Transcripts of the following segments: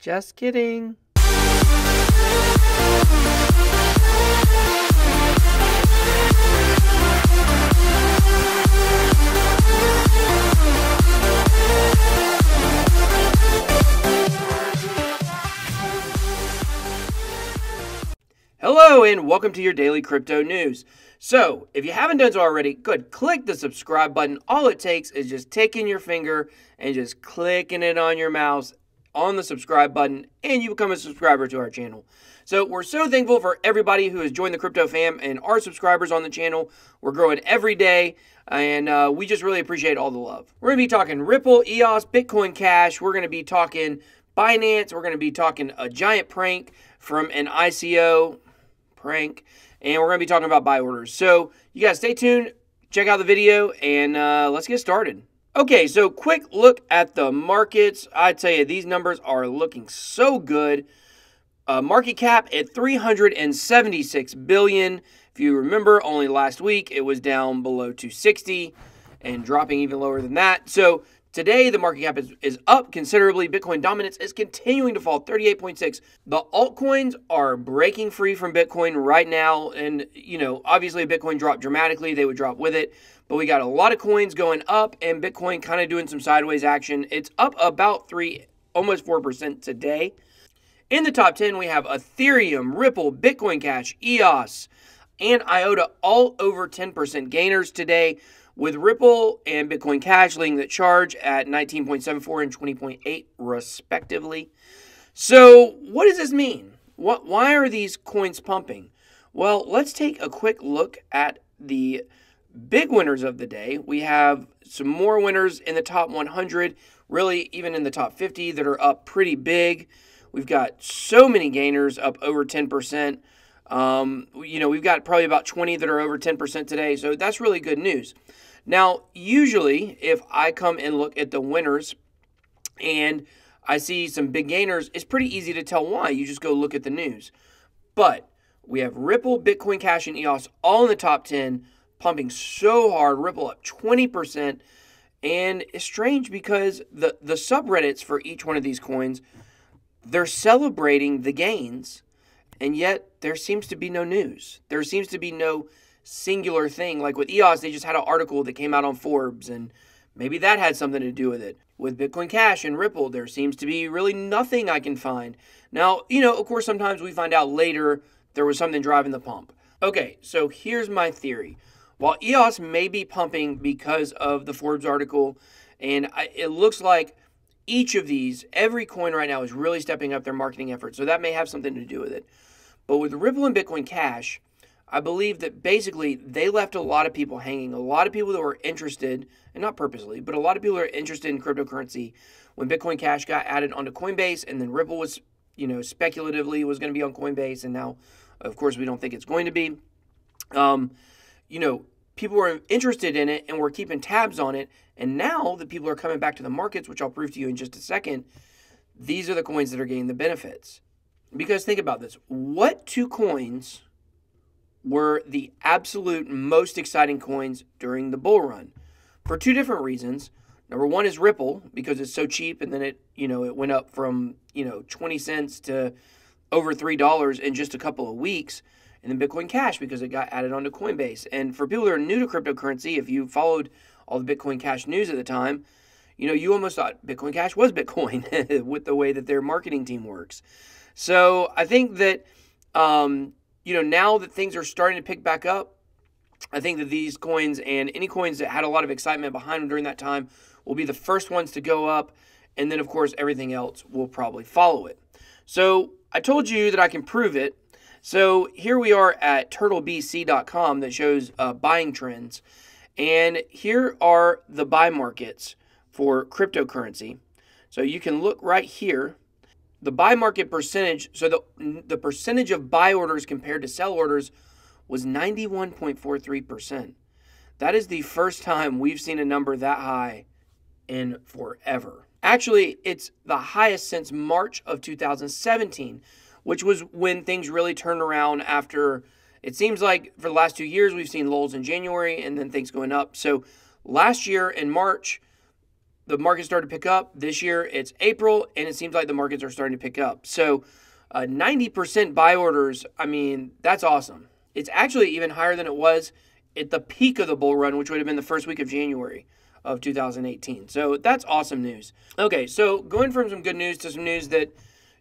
Just kidding. Hello and welcome to your daily crypto news. So, if you haven't done so already, good, click the subscribe button. All it takes is just taking your finger and just clicking it on your mouse on the subscribe button, and you become a subscriber to our channel. So, we're so thankful for everybody who has joined the crypto fam and our subscribers on the channel. We're growing every day, and we just really appreciate all the love. We're going to be talking Ripple, EOS, Bitcoin Cash. We're going to be talking Binance. We're going to be talking a giant prank from an ICO prank, and we're going to be talking about buy orders. So you guys stay tuned, check out the video, and let's get started. Okay, so quick look at the markets. I tell you, these numbers are looking so good. Market cap at 376 billion. If you remember, only last week it was down below 260 and dropping even lower than that. So today, the market cap is up considerably. Bitcoin dominance is continuing to fall, 38.6. The altcoins are breaking free from Bitcoin right now. And, you know, obviously Bitcoin dropped dramatically. They would drop with it. But we got a lot of coins going up and Bitcoin kind of doing some sideways action. It's up about almost 4% today. In the top 10, we have Ethereum, Ripple, Bitcoin Cash, EOS, and IOTA all over 10% gainers today, with Ripple and Bitcoin Cash leading the charge at 19.74 and 20.8 respectively. So what does this mean? Why are these coins pumping? Well, let's take a quick look at the big winners of the day. We have some more winners in the top 100, really even in the top 50 that are up pretty big. We've got so many gainers up over 10%. You know, we've got probably about 20 that are over 10% today, so that's really good news. Now, usually, if I come and look at the winners and I see some big gainers, it's pretty easy to tell why. You just go look at the news. But we have Ripple, Bitcoin Cash, and EOS all in the top 10, pumping so hard. Ripple up 20%. And it's strange because the subreddits for each one of these coins, they're celebrating the gains, and yet there seems to be no news. There seems to be no singular thing. Like with EOS, they just had an article that came out on Forbes, and maybe that had something to do with it. With Bitcoin Cash and Ripple, there seems to be really nothing I can find. Now, you know, of course, sometimes we find out later there was something driving the pump. Okay, so here's my theory. While EOS may be pumping because of the Forbes article, and it looks like each of these, every coin right now is really stepping up their marketing efforts, so that may have something to do with it. But with Ripple and Bitcoin Cash, I believe that basically they left a lot of people hanging. A lot of people that were interested, and not purposely, but a lot of people are interested in cryptocurrency when Bitcoin Cash got added onto Coinbase, and then Ripple was, you know, speculatively was going to be on Coinbase, and now, of course, we don't think it's going to be. You know, people were interested in it and were keeping tabs on it, and now that people are coming back to the markets, which I'll prove to you in just a second, these are the coins that are getting the benefits. Because think about this. What two coins were the absolute most exciting coins during the bull run? For two different reasons. Number one is Ripple, because it's so cheap, and then it went up from, 20 cents to over $3 in just a couple of weeks. And then Bitcoin Cash, because it got added onto Coinbase. And for people that are new to cryptocurrency, if you followed all the Bitcoin Cash news at the time, you almost thought Bitcoin Cash was Bitcoin with the way that their marketing team works. So I think that, now that things are starting to pick back up, I think that these coins and any coins that had a lot of excitement behind them during that time will be the first ones to go up. And then, of course, everything else will probably follow it. So I told you that I can prove it. So here we are at turtlebc.com that shows buying trends. And here are the buy markets for cryptocurrency. So you can look right here. The buy market percentage, so the percentage of buy orders compared to sell orders was 91.43%. That is the first time we've seen a number that high in forever. Actually, it's the highest since March of 2017, which was when things really turned around after, it seems like for the last 2 years, we've seen lulls in January and then things going up. So last year in March, the market started to pick up. This year it's April, and it seems like the markets are starting to pick up. So 90% buy orders, I mean, that's awesome. It's actually even higher than it was at the peak of the bull run, which would have been the first week of January of 2018. So that's awesome news. Okay, so going from some good news to some news that,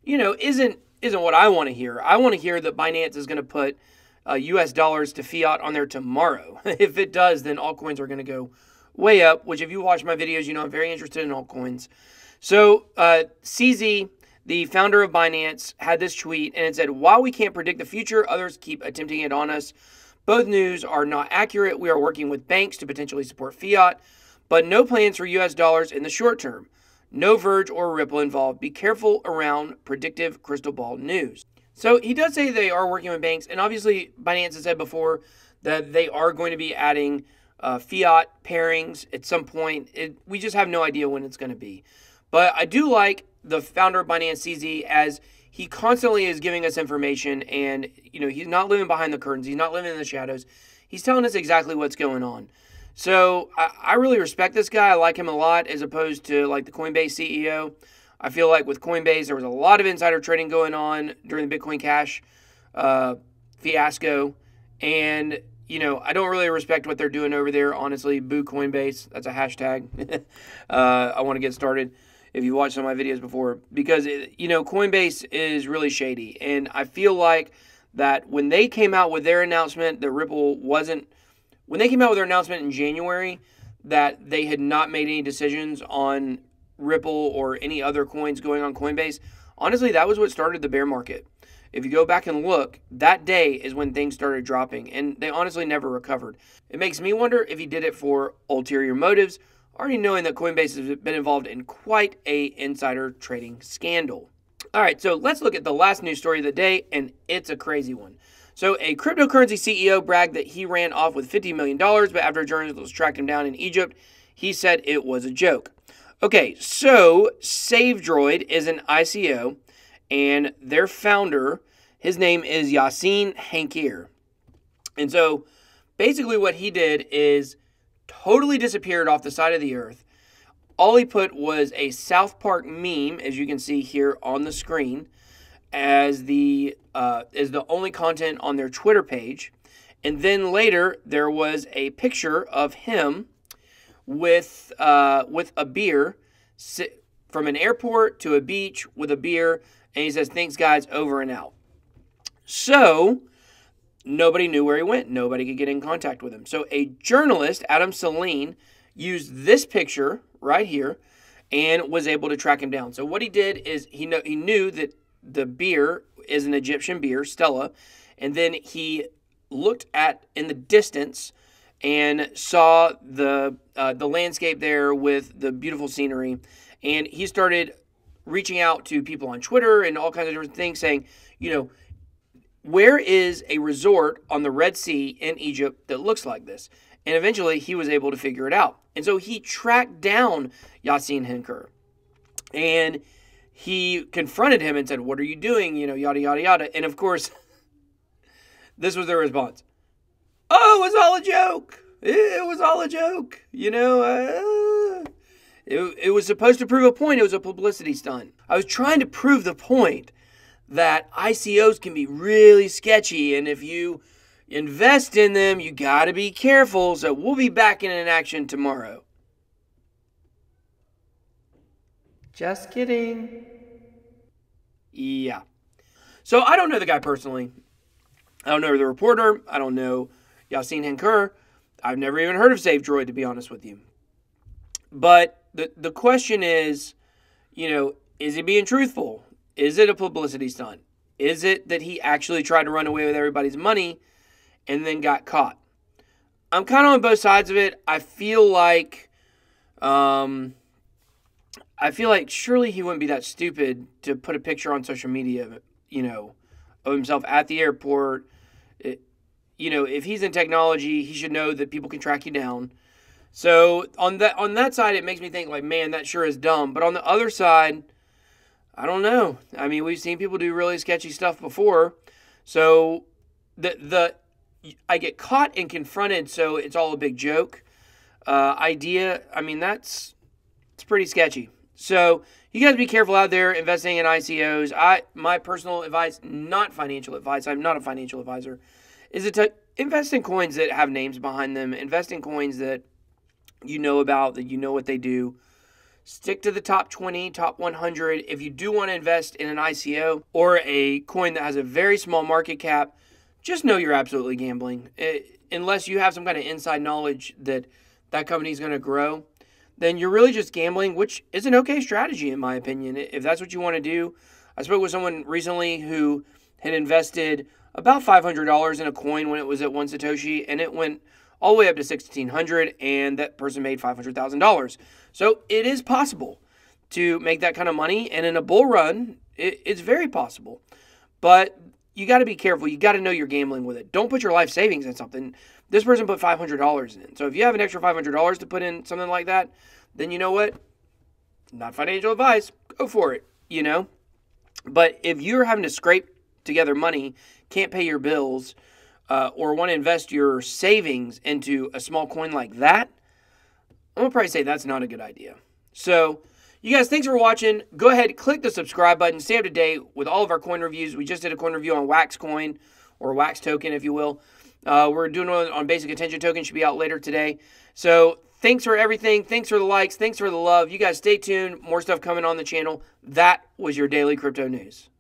isn't what I want to hear. I want to hear that Binance is going to put US dollars to fiat on there tomorrow. If it does, then altcoins are going to go way up, which if you watch my videos, you know I'm very interested in altcoins. So CZ, the founder of Binance, had this tweet, and it said, "While we can't predict the future, others keep attempting it on us. Both news are not accurate. We are working with banks to potentially support fiat, but no plans for US dollars in the short term. No Verge or Ripple involved. Be careful around predictive crystal ball news." So he does say they are working with banks, and obviously Binance has said before that they are going to be adding fiat pairings at some point. We just have no idea when it's going to be. But I do like the founder of Binance, CZ, as he constantly is giving us information, and he's not living behind the curtains. He's not living in the shadows. He's telling us exactly what's going on. So I really respect this guy. I like him a lot as opposed to like the Coinbase CEO. I feel like with Coinbase, there was a lot of insider trading going on during the Bitcoin Cash fiasco. And, I don't really respect what they're doing over there. Honestly, boo Coinbase. That's a hashtag. I want to get started if you watched some of my videos before. Because, Coinbase is really shady. And I feel like that when they came out with their announcement that Ripple wasn't, when they came out with their announcement in January that they had not made any decisions on Ripple or any other coins going on Coinbase, honestly, that was what started the bear market. If you go back and look, that day is when things started dropping, and they honestly never recovered. It makes me wonder if he did it for ulterior motives, already knowing that Coinbase has been involved in quite a insider trading scandal. All right, so let's look at the last news story of the day, and it's a crazy one. So a cryptocurrency CEO bragged that he ran off with $50 million, but after journalists tracked him down in Egypt, he said it was a joke. Okay, so SaveDroid is an ICO, and their founder, his name is Yassine Hankir. And so basically what he did is totally disappeared off the side of the earth. All he put was a South Park meme, as you can see here on the screen, as the only content on their Twitter page. And then later there was a picture of him with a beer from an airport to a beach with a beer, and he says, "Thanks guys, over and out." So nobody knew where he went. Nobody could get in contact with him. So a journalist, Adam Saline, used this picture right here and was able to track him down. So what he did is he knew that the beer is an Egyptian beer, Stella, and then he looked in the distance and saw the landscape there with the beautiful scenery, and he started reaching out to people on Twitter and all kinds of different things saying, where is a resort on the Red Sea in Egypt that looks like this? And eventually he was able to figure it out. And so he tracked down Yassine Hankir, and he confronted him and said, "What are you doing? Yada, yada, yada." And of course, this was their response. "Oh, it was all a joke. It was all a joke. It was supposed to prove a point. It was a publicity stunt. I was trying to prove the point that ICOs can be really sketchy, and if you invest in them, you got to be careful. So we'll be back in action tomorrow." Just kidding. Yeah. So I don't know the guy personally. I don't know the reporter. I don't know Yassine Hankir. I've never even heard of SaveDroid, to be honest with you. But the question is, is he being truthful? Is it a publicity stunt? Is it that he actually tried to run away with everybody's money and then got caught? I'm kind of on both sides of it. I feel like surely he wouldn't be that stupid to put a picture on social media, of himself at the airport. If he's in technology, he should know that people can track you down. So on that side, it makes me think like, man, that sure is dumb. But on the other side, I don't know. I mean, we've seen people do really sketchy stuff before. So I get caught and confronted, so it's all a big joke idea. I mean, that's It's pretty sketchy. So you guys be careful out there investing in ICOs. My personal advice, not financial advice, I'm not a financial advisor, is to invest in coins that have names behind them. Invest in coins that you know about, that you know what they do. Stick to the top 20, top 100. If you do want to invest in an ICO or a coin that has a very small market cap, just know you're absolutely gambling. Unless you have some kind of inside knowledge that that company is going to grow, then you're really just gambling, which is an okay strategy in my opinion. If that's what you want to do. I spoke with someone recently who had invested about $500 in a coin when it was at 1 Satoshi, and it went all the way up to 1,600, and that person made $500,000. So it is possible to make that kind of money, and in a bull run, it's very possible. But you got to be careful. You got to know you're gambling with it. Don't put your life savings in something. This person put $500 in. So if you have an extra $500 to put in something like that, then you know what? Not financial advice. Go for it, you know? But if you're having to scrape together money, can't pay your bills, or want to invest your savings into a small coin like that, I'm going to probably say that's not a good idea. So, you guys, thanks for watching. Go ahead, click the subscribe button. Stay up to date with all of our coin reviews. We just did a coin review on Wax Coin, or Wax Token, if you will. We're doing one on Basic Attention Token. Should be out later today. So, thanks for everything. Thanks for the likes. Thanks for the love. You guys stay tuned. More stuff coming on the channel. That was your Daily Crypto News.